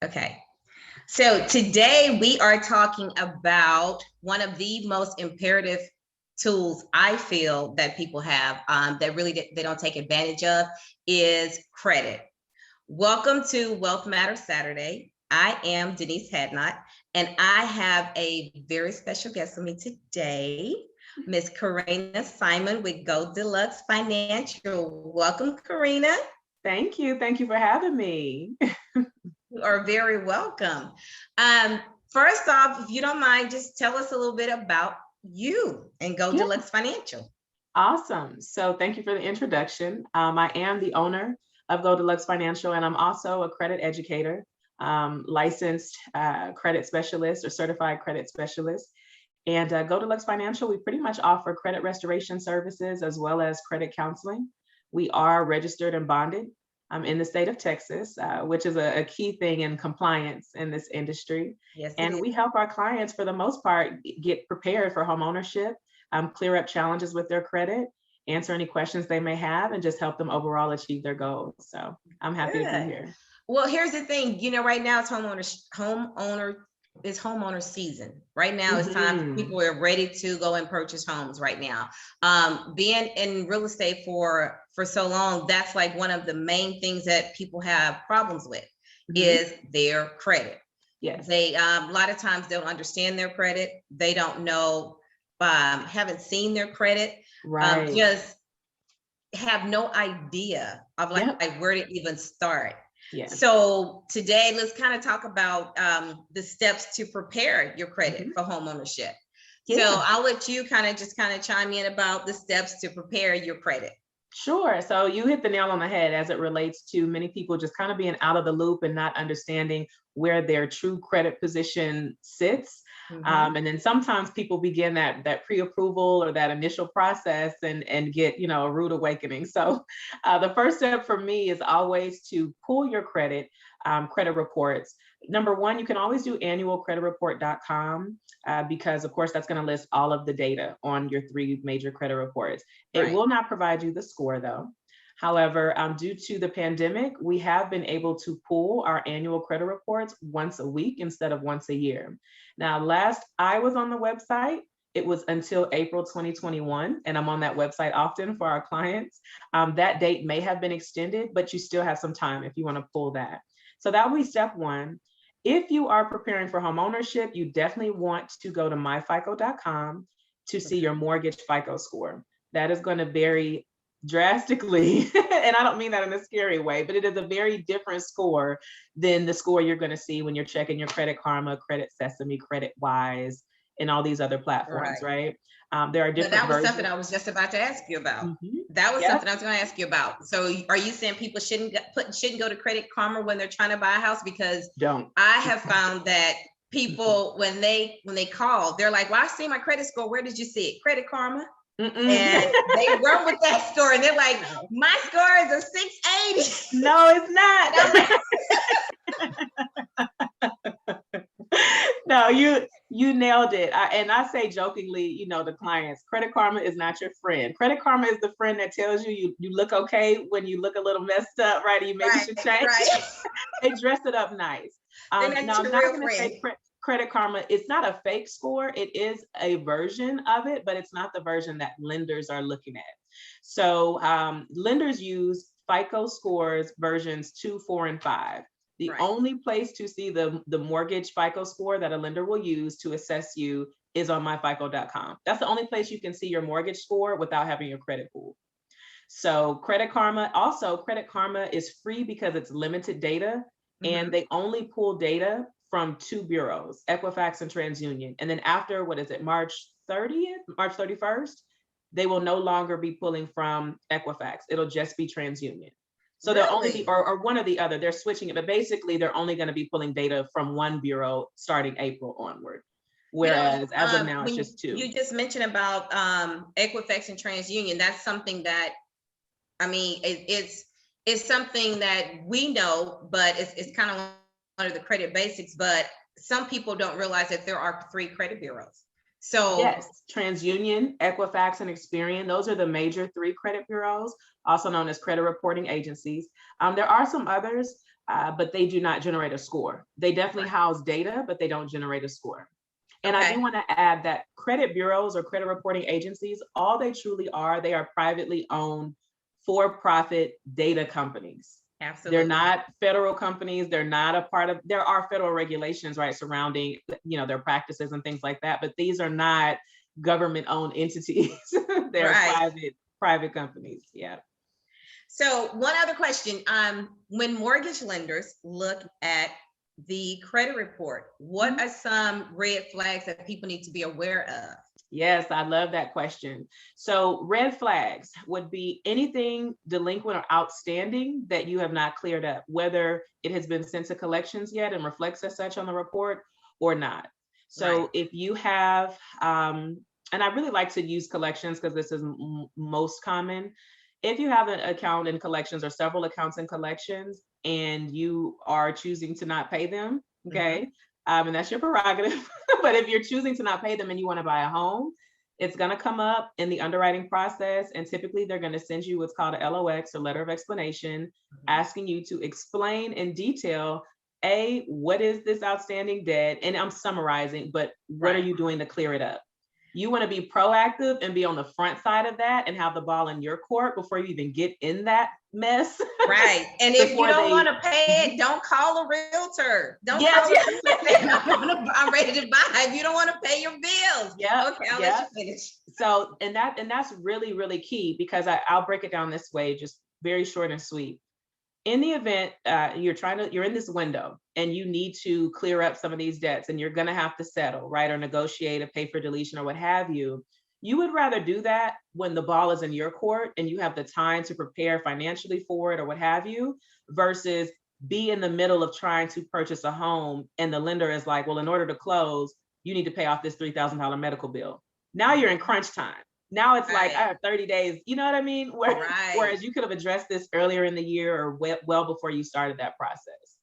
Okay. So today we are talking about one of the most imperative tools I feel that people have that really they don't take advantage of is credit. Welcome to Wealth Matters Saturday. I am Denise Hadnott, and I have a very special guest with me today, Miss Karena Simon with Go Deluxe Financial. Welcome, Karena. Thank you. Thank you for having me. You are very welcome. First off, if you don't mind, just tell us a little bit about you and Go Yeah. Deluxe Financial. Awesome. So thank you for the introduction. I am the owner of Go Deluxe Financial, and I'm also a credit educator, licensed credit specialist or certified credit specialist. And Go Deluxe Financial, we pretty much offer credit restoration services as well as credit counseling. We are registered and bonded in the state of Texas, which is a key thing in compliance in this industry. Yes, it And is. we help our clients, for the most part, get prepared for home ownership, clear up challenges with their credit, answer any questions they may have, and just help them overall achieve their goals. So I'm happy to be Good. here. Well, here's the thing. Right now it's homeowner season. Right now it's time Mhm. people are ready to go and purchase homes right now. Being in real estate for so long, that's like one of the main things that people have problems with is their credit. Yes. They a lot of times don't understand their credit. They don't know, haven't seen their credit, Right. just have no idea of like Yep. where to even start. Yes. So today, let's kind of talk about the steps to prepare your credit Mhm. for home ownership. So Yeah. I'll let you kind of chime in about the steps to prepare your credit. Sure. So you hit the nail on the head as it relates to many people just kind of being out of the loop and not understanding where their true credit position sits. Mhm. And then sometimes people begin that pre-approval or that initial process and get a rude awakening. So the first step for me is always to pull your credit reports. Number one, you can always do annualcreditreport.com because of course that's going to list all of the data on your three major credit reports. It Right. will not provide you the score though. However, due to the pandemic, we have been able to pull our annual credit reports once a week instead of once a year. Now, last I was on the website, it was until April 2021, and I'm on that website often for our clients. That date may have been extended, but you still have some time if you want to pull that. So that will be step one. If you are preparing for home ownership, you definitely want to go to myfico.com to see your mortgage FICO score. That is going to vary drastically. And I don't mean that in a scary way, but it is a very different score than the score you're going to see when you're checking your Credit Karma, Credit Sesame, Credit Wise, and all these other platforms, right? There are But different that was something versions. I was just about to ask you about. Mhm. That was Yep. something I was going to ask you about. So, are you saying people shouldn't go to Credit Karma when they're trying to buy a house? Because Don't. I have found that people when they call, they're like, "Well, I see my credit score. Where did you see it? Credit Karma." Mm-mm. And they run with that story, and they're like, "My score is a 680." No, it's not. And I'm like, No, you nailed it. And I say jokingly, to clients, Credit Karma is not your friend. Credit Karma is the friend that tells you look okay when you look a little messed up, right? And you maybe should change. right. They dress it up nice. They're Now not I'm your not real going to friend. say Credit Karma. It's not a fake score. It is a version of it, but it's not the version that lenders are looking at. So lenders use FICO scores versions 2, 4, and 5. The Right. only place to see the mortgage FICO score that a lender will use to assess you is on myfico.com. That's the only place you can see your mortgage score without having your credit pulled. So Credit Karma is free because it's limited data, and they only pull data from two bureaus, Equifax and TransUnion. And then after, what is it, March 31st, they will no longer be pulling from Equifax. It'll just be TransUnion. So they'll only be, Really? or one or the other, they're switching it, but basically they're only going to be pulling data from one bureau starting April onward. Whereas as of now, it's When just two. you just mentioned about Equifax and TransUnion, that's something that it's something that we know, but it's kind of one of the credit basics. But some people don't realize that there are 3 credit bureaus. So Yes, TransUnion, Equifax, and Experian. Those are the major 3 credit bureaus, also known as credit reporting agencies. There are some others, but they do not generate a score. They definitely house data, but they don't generate a score. And I do want to add that credit bureaus or credit reporting agencies, all they truly are, they are privately owned for-profit data companies. Absolutely. They're not federal companies. They're not a part of, there are federal regulations, right, surrounding, their practices and things like that, but these are not government-owned entities. They're private companies. Yeah. So one other question, when mortgage lenders look at the credit report, what are some red flags that people need to be aware of? Yes, I love that question. So red flags would be anything delinquent or outstanding that you have not cleared up, whether it has been sent to collections yet and reflects as such on the report or not. So if you have, and I really like to use collections because this is most common. If you have an account in collections or several accounts in collections and you are choosing to not pay them, okay, and that's your prerogative. But if you're choosing to not pay them and you want to buy a home, it's going to come up in the underwriting process. And typically they're going to send you what's called a LOX, or letter of explanation, asking you to explain in detail, what is this outstanding debt? And I'm summarizing, but what are you doing to clear it up? You want to be proactive and be on the front side of that and have the ball in your court before you even get in that mess. Right. And if you don't want to pay it, don't call a realtor. Don't call a realtor. I'm ready to buy. If you don't want to pay your bills. Yeah. Okay, I'll let you finish. So, and that's really, really key, because I'll break it down this way, just very short and sweet. In the event you're in this window and you need to clear up some of these debts and you're going to have to settle, right, or negotiate a pay for deletion or what have you, you would rather do that when the ball is in your court and you have the time to prepare financially for it or what have you, versus be in the middle of trying to purchase a home and the lender is like, well, in order to close, you need to pay off this $3,000 medical bill. Now you're in crunch time. Now it's like, I have 30 days, you know what I mean? Whereas you could have addressed this earlier in the year or well before you started that process.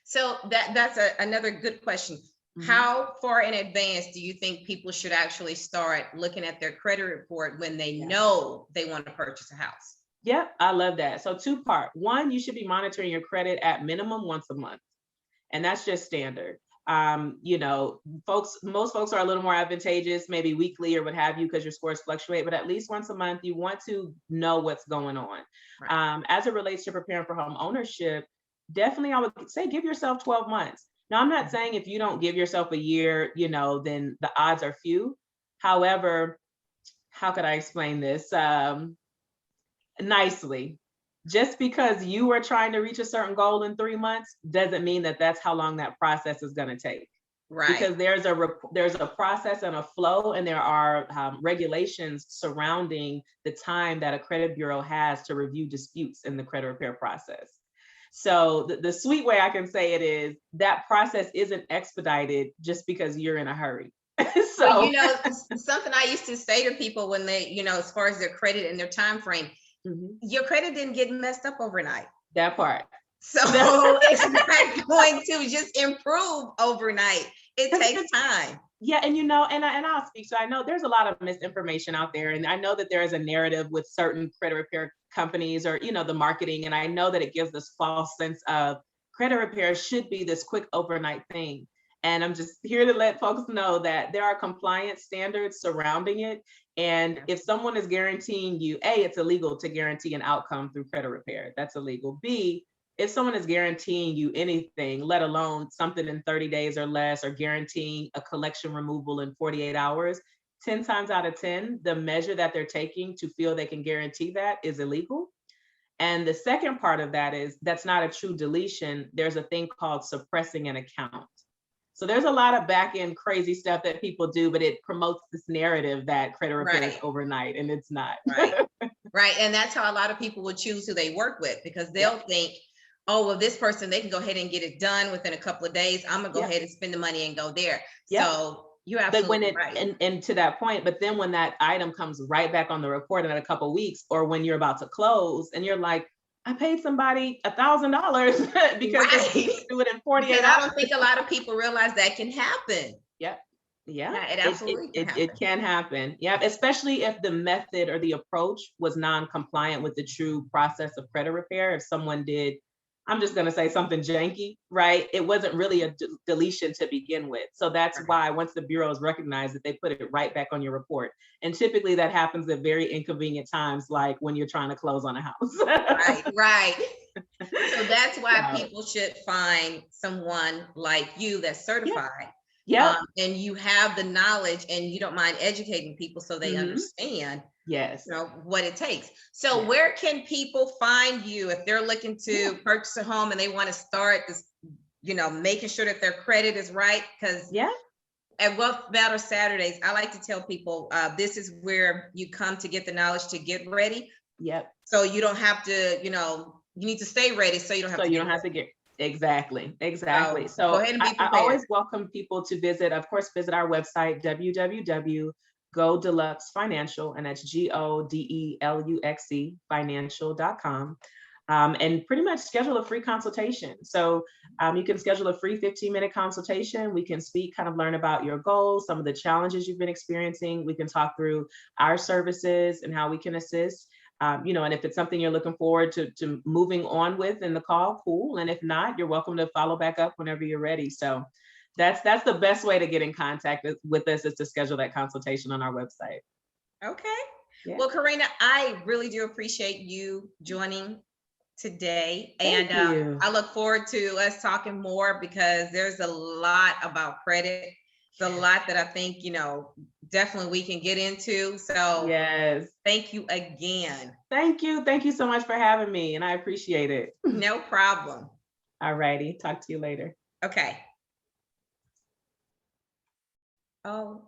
So that's another good question. How far in advance do you think people should actually start looking at their credit report when they know they want to purchase a house? Yep, I love that. So two-part. One, you should be monitoring your credit at minimum once a month. And that's just standard. Most folks are a little more advantageous, maybe weekly or what have you, because your scores fluctuate, but at least once a month, you want to know what's going on. As it relates to preparing for home ownership, definitely I would say give yourself 12 months. Now, I'm not saying if you don't give yourself a year, then the odds are few. However, how could I explain this nicely? Just because you are trying to reach a certain goal in 3 months doesn't mean that that's how long that process is going to take. Because there's a process and a flow, and there are regulations surrounding the time that a credit bureau has to review disputes in the credit repair process. So the sweet way I can say it is that process isn't expedited just because you're in a hurry. So something I used to say to people when they, as far as their credit and their time frame, your credit didn't get messed up overnight. That part. So it's not going to just improve overnight. It takes time. Yeah, and I'll speak. So I know there's a lot of misinformation out there, and I know that there is a narrative with certain credit repair companies or the marketing, and I know that it gives this false sense of credit repair should be this quick overnight thing. And I'm just here to let folks know that there are compliance standards surrounding it. And if someone is guaranteeing you, A, it's illegal to guarantee an outcome through credit repair. That's illegal. B, if someone is guaranteeing you anything, let alone something in 30 days or less, or guaranteeing a collection removal in 48 hours, 10 times out of 10, the measure that they're taking to feel they can guarantee that is illegal. And the second part of that is that's not a true deletion. There's a thing called suppressing an account. So there's a lot of back end crazy stuff that people do, but it promotes this narrative that credit repair is overnight, and it's not. Right. And that's how a lot of people will choose who they work with, because they'll think, oh, well, this person, they can go ahead and get it done within a couple of days. I'm gonna go ahead and spend the money and go there. So you're absolutely right. And to that point, but then when that item comes right back on the report in a couple of weeks, or when you're about to close and you're like, I paid somebody $1,000 because they do it in 48 hours. I don't think a lot of people realize that can happen. Yeah, it absolutely it can happen. Yeah, especially if the method or the approach was non-compliant with the true process of credit repair. If someone did, I'm just going to say something janky, right? It wasn't really a deletion to begin with. So that's why once the bureaus recognize it, they put it right back on your report. And typically that happens at very inconvenient times, like when you're trying to close on a house. Right. So that's why people should find someone like you that's certified. Yeah. And you have the knowledge and you don't mind educating people so they understand what it takes. So where can people find you if they're looking to purchase a home and they want to start this, making sure that their credit is right? Because at Wealth Battle Saturdays, I like to tell people this is where you come to get the knowledge to get ready. So you don't have to, you need to stay ready so you don't have to get exactly. So go ahead and be prepared. I always welcome people to visit our website, www.GoDeluxeFinancial, and that's GODELUXE financial.com. And pretty much schedule a free consultation. So you can schedule a free 15-minute consultation. We can speak, kind of learn about your goals, some of the challenges you've been experiencing. We can talk through our services and how we can assist. And if it's something you're looking forward to moving on with in the call, cool. And if not, you're welcome to follow back up whenever you're ready. So that's the best way to get in contact with us, is to schedule that consultation on our website. Okay. Well, Karena, I really do appreciate you joining today. Thank you. I look forward to us talking more, because there's a lot about credit. It's a lot that I think, definitely we can get into. So thank you again. Thank you. Thank you so much for having me. And I appreciate it. No problem. All righty. Talk to you later. Okay. Oh.